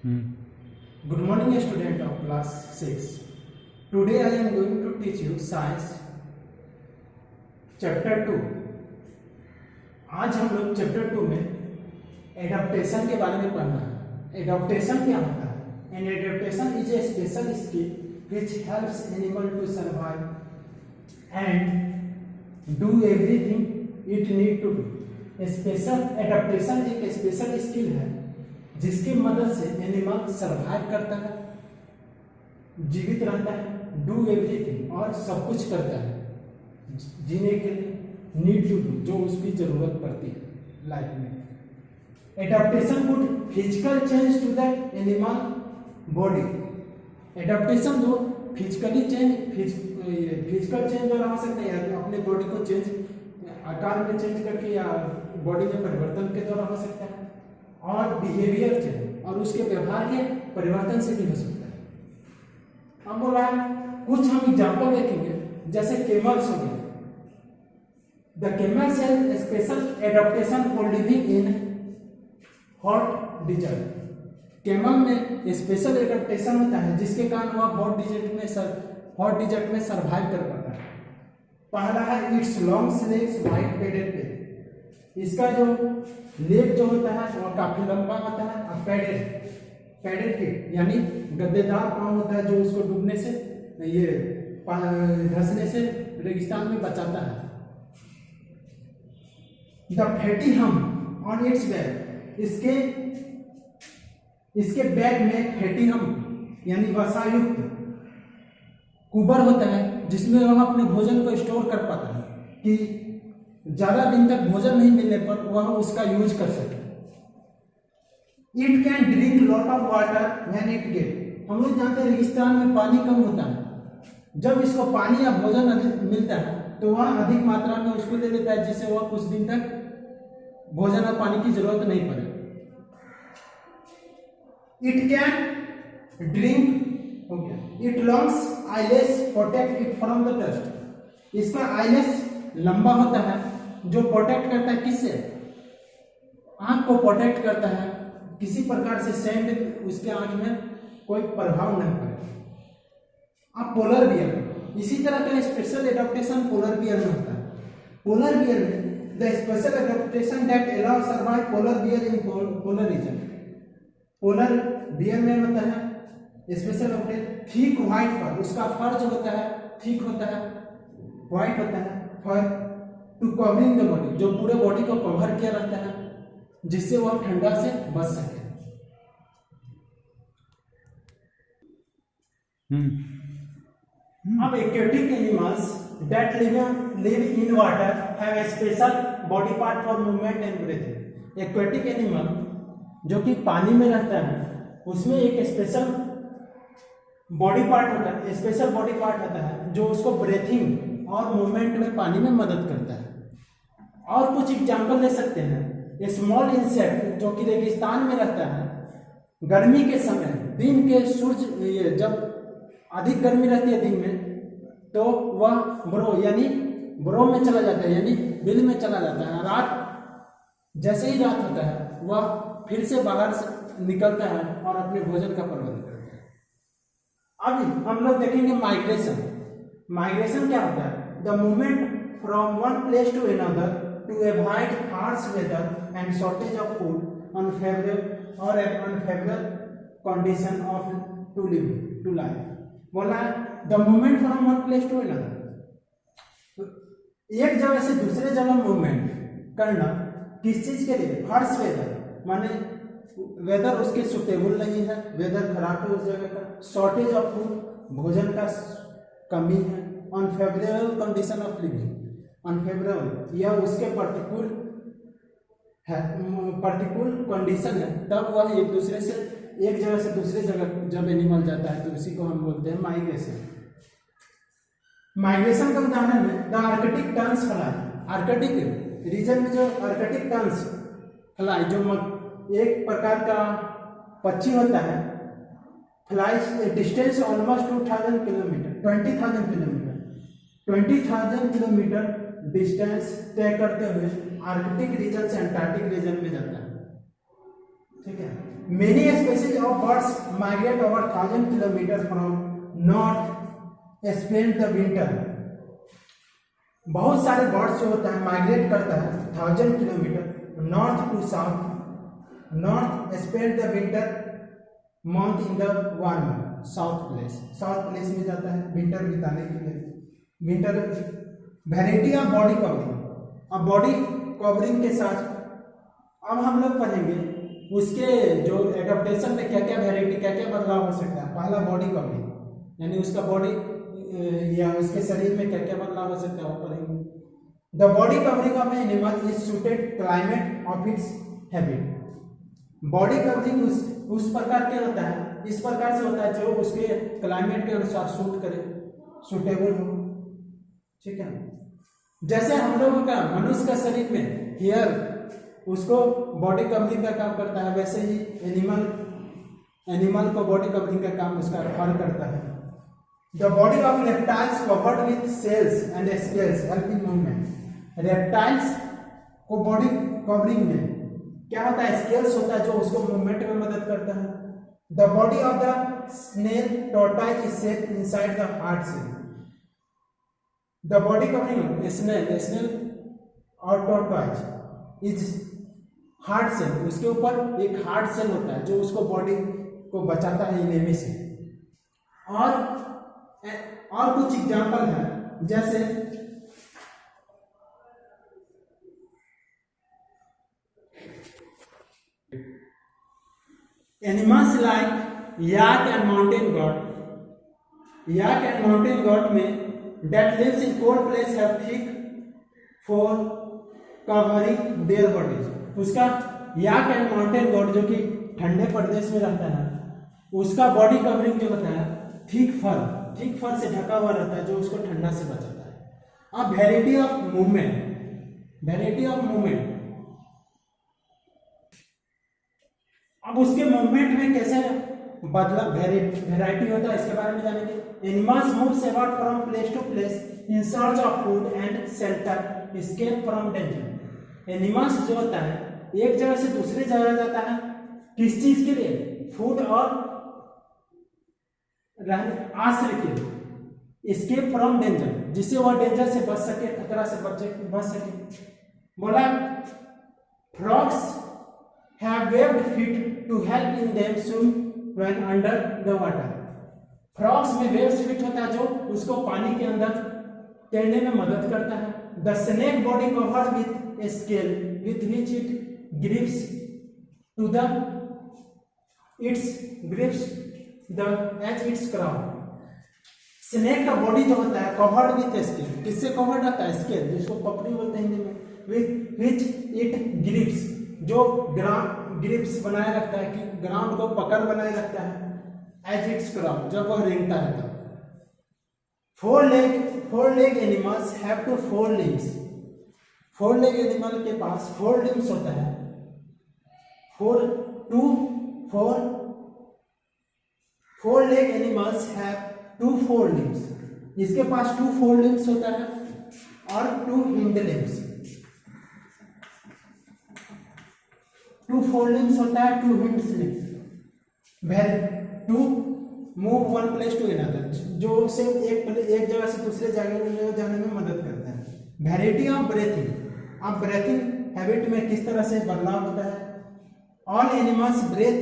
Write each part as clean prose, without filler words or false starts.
Good morning, student of class 6. Today I am going to teach you science chapter 2. आज हम लोग chapter 2 में adaptation के बारे में पढ़ना है। एडाप्टेशन क्या होता है? An adaptation is a special skill which helps animal to survive and do everything it need to do. Special adaptation एक स्पेशल स्किल है जिसकी मदद से एनिमल सरवाइव करता है, जीवित रहता है, डू एवरीथिंग और सब कुछ करता है जीने के लिए, नीड टू डू जो उसकी जरूरत पड़ती है लाइफ में। Adaptation would physical change to that animal body. Adaptation जो फिजिकल चेंज हो सकता है, अपने बॉडी को चेंज आकार में चेंज करके या बॉडी में परिवर्तन के द्वारा हो सकता है, और बिहेवियर चेंज और उसके व्यवहार के परिवर्तन से भी हो सकता है। हम बोला कुछ हम एग्जांपल देखेंगे, जैसे कैमल्स हो गए। The camels have special adaptation for living in hot desert. Camel में स्पेशल एडाप्टेशन होता है जिसके कारण वह हॉट डिजर्ट में सरवाइव कर पाता है। पहला है it's long legs wide padded पे। इसका जो लेग जो होता है वह काफी लंबा होता है, और पैडेड फीट यानी गद्देदार पांव होता है जो उसको डूबने से, ये धंसने से रेगिस्तान में बचाता है। द फैटी हम ऑन इट्स बैक। इसके बैक में फैटी हम यानी वसायुक्त कुबर होता है जिसमें वह अपने भोजन को स्टोर कर पाता है कि ज्यादा दिन तक भोजन नहीं मिलने पर वह उसका यूज कर सके। It can drink lot of water when it get. हम लोग जानते हैं रेगिस्तान में पानी कम होता है, जब इसको पानी या भोजन अधिक मिलता है तो वह अधिक मात्रा में उसको ले लेता है जिससे वह कुछ दिन तक भोजन और पानी की जरूरत नहीं पड़े। इट कैन ड्रिंक हो गया। It longs eyeless protect it from the dust. इसका आईलेस लंबा होता है जो प्रोटेक्ट करता है, किससे? आंख को प्रोटेक्ट करता है, किसी प्रकार से सैंड उसके आंख में कोई प्रभाव नहीं पड़े। अब पोलर बियर, इसी तरह का स्पेशल एडाप्टेशन पोलर बियर में होता है। पोलर बियर में the special adaptation that allow survive polar bear in polar region. Polar bear में होता है स्पेशल थिक व्हाइट फर। उसका फर जो होता है थिक होता है, व्हाइट होता है फर, टू कवरिंग द बॉडी, जो पूरे बॉडी को कवर किया रहता है जिससे वह ठंडा से बच सके। अब aquatic animals that live in water have a special body part for movement and breathing. Aquatic animal जो कि पानी में रहता है उसमें एक स्पेशल बॉडी पार्ट होता है, स्पेशल बॉडी पार्ट होता है जो उसको ब्रीथिंग और मूवमेंट में पानी में मदद करता है। और कुछ एग्जांपल ले सकते हैं। स्मॉल इंसेक्ट जो कि रेगिस्तान में रहता है, गर्मी के समय दिन के सूर्य जब अधिक गर्मी रहती है दिन में तो वह ब्रो में चला जाता है यानी बिल में चला जाता है। रात जैसे ही रात होता है वह फिर से बाहर से निकलता है और अपने भोजन का प्रबंध करता है। अब हम लोग देखेंगे माइग्रेशन। माइग्रेशन क्या होता है? The movement from one place to another to avoid harsh weather and shortage of food, unfavourable condition of to life. बोला the movement from one place to another, एक जगह से दूसरे जगह मूवमेंट करना किस चीज के लिए? हार्श वेदर माने वेदर उसके सुटेबल नहीं है, वेदर खराब है उस जगह का, शॉर्टेज ऑफ फूड भोजन का कमी है, unfavourable condition of living, unfavourable या उसके प्रतिकूल कंडीशन है, तब वह एक जगह से दूसरे जगह जब एनिमल जाता है तो उसी को हम बोलते हैं माइग्रेशन। माइग्रेशन का उदाहरण है the Arctic turns fly. Arctic region में जो आर्कटिक टर्न्स फ्लाई जो एक प्रकार का पक्षी होता है, flies distance almost 2000 kilometre 20,000 kilometre distance तय करते हुए आर्कटिक रीजन से अंटार्कटिक रीजन में जाता है। ठीक है। Many species of birds migrate over 1,000 kilometers from north, spend the winter. बहुत सारे बर्ड्स जो होता है माइग्रेट करता है 1,000 kilometre north to south, north spend the winter month in the warmer south place में जाता है विंटर बिताने के लिए। Winter variety of body covering, अब बॉडी कवरिंग के साथ अब हम लोग पढ़ेंगे उसके जो एडप्टेशन में क्या क्या वैरायटी, क्या क्या बदलाव हो सकता है। पहला बॉडी कवरिंग, यानी उसका बॉडी या उसके शरीर में क्या क्या बदलाव हो सकता है वो पढ़ेंगे। The body covering of animal is suited climate of its habit. Body covering उस प्रकार के होता है, इस प्रकार से होता है जो उसके क्लाइमेट के अनुसार सूट करे, सूटेबल हो, ठीक है। जैसे हम लोगों का मनुष्य का शरीर में हेयर उसको बॉडी कवरिंग का काम करता है, वैसे ही एनिमल को बॉडी कवरिंग का काम उसका फर करता है। The body of reptiles covered with shells and scales help in movement. Reptiles को बॉडी कवरिंग में क्या होता है, स्केल्स होता है जो उसको मूवमेंट में मदद करता है। The body of the snail tortoise is set inside the hard shell. The body covering snail और टॉर्टोइज इज हार्ट सेल, उसके ऊपर एक हार्ट सेल होता है जो उसको बॉडी को बचाता है एनेमी से। और कुछ एग्जाम्पल है, जैसे animals like yak and mountain got. Yak and mountain got में that lives in cold place have thick fur covering their bodies। उसका याक एंड माउंटेन गॉट जो कि ठंडे प्रदेश में रहता है, उसका बॉडी कवरिंग जो होता है थिक फर से ढका हुआ रहता है जो उसको ठंडा से बचाता है। अब वैरायटी ऑफ मूवमेंट, अब उसके मूवमेंट में कैसे वैरायटी होता है इसके बारे में जानेंगे। Animals moves about from place to place in search of food and shelter, escape from danger. Animals जो होता है एक जगह से दूसरी जगह जाता है, किस चीज के लिए, फूड और आश्रय के लिए। एस्केप फ्रॉम डेंजर, जिससे वह डेंजर से बच सके, खतरा से बच सके। बोला frogs have webbed feet to help in them swim when under the water. Frogs में वेव्स फिट होता है जो उसको पानी के अंदर तैरने में मदद करता है। The snake body covered with a scale with which it grips as its crown. Snake का बॉडी जो होता है कवर्ड विथ स्केल, किससे कवर्ड रहता है, स्केल जिसको पपड़ी बोलते हैं हिंदी में, विथ व्हिच इट ग्रिप्स, जो ग्रिप्स बनाए रखता है कि ग्राउंड को पकड़ बनाए रखता है, एज इट्स क्राउन, जब वह रेंगता है तब। Four leg animals have two fore limbs. Four leg animal के पास फोर लिम्स होता है। Four leg animals have two fore limbs. इसके पास टू फोर लिम्स होता है और two hind limbs. Two fore limbs होता है, two hind limbs to move one place to another, जो उसे एक जगह से दूसरे जगह जाने में मदद करता है। वैरायटी ऑफ ब्रीथिंग, अब ब्रीथिंग हैबिट में किस तरह से बदलाव होता है। All animals breathe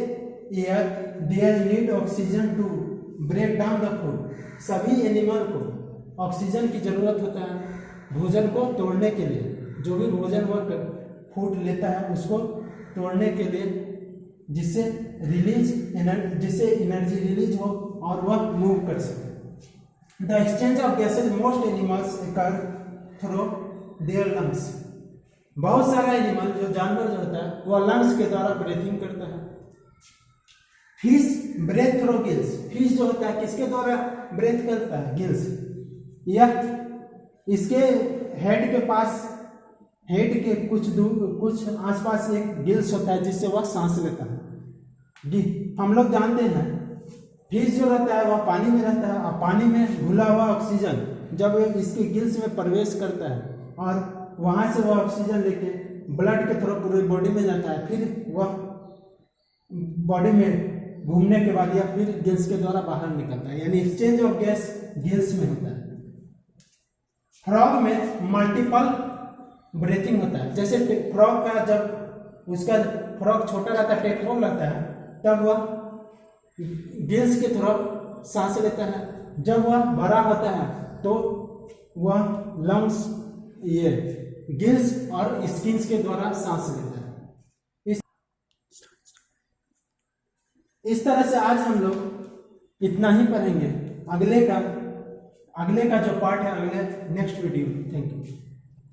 air, their need oxygen to break down the food. सभी एनिमल को ऑक्सीजन की जरूरत होता है भोजन को तोड़ने के लिए। जो भी भोजन वह फूड लेता है उसको तोड़ने के लिए, जिससे एनर्जी रिलीज हो और वह मूव कर सके। The exchange of gases most animals occur through their lungs. बहुत सारा एनिमल जो जानवर जो होता है वह लंग्स के द्वारा ब्रीथिंग करता है। Fish breathe through gills. Fish जो होता है किसके द्वारा ब्रेथ करता है, गिल्स। यह इसके हेड के पास, हेड के कुछ आसपास एक गिल्स होता है जिससे वह सांस लेता है। हम लोग जानते हैं फिश जो रहता है वह पानी में रहता है, और पानी में घुला हुआ ऑक्सीजन जब इसके गिल्स में प्रवेश करता है और वहां से वह ऑक्सीजन लेके ब्लड के थ्रू पूरी बॉडी में जाता है, फिर वह बॉडी में घूमने के बाद या फिर गिल्स के द्वारा बाहर निकलता है, यानी एक्सचेंज ऑफ गैस गिल्स में होता है। फ्रॉग में मल्टीपल ब्रीथिंग होता है। जैसे फ्रॉग का जब उसका फ्रॉग छोटा रहता है, टेट्रोल रहता है, तब वह गिल्स के थ्रू सांस लेता है। जब वह बड़ा होता है तो वह लंग्स, ये गिल्स और स्किन्स के द्वारा सांस लेता है। इस तरह से आज हम लोग इतना ही पढ़ेंगे। अगले का जो पार्ट है अगले नेक्स्ट वीडियो। Thank you.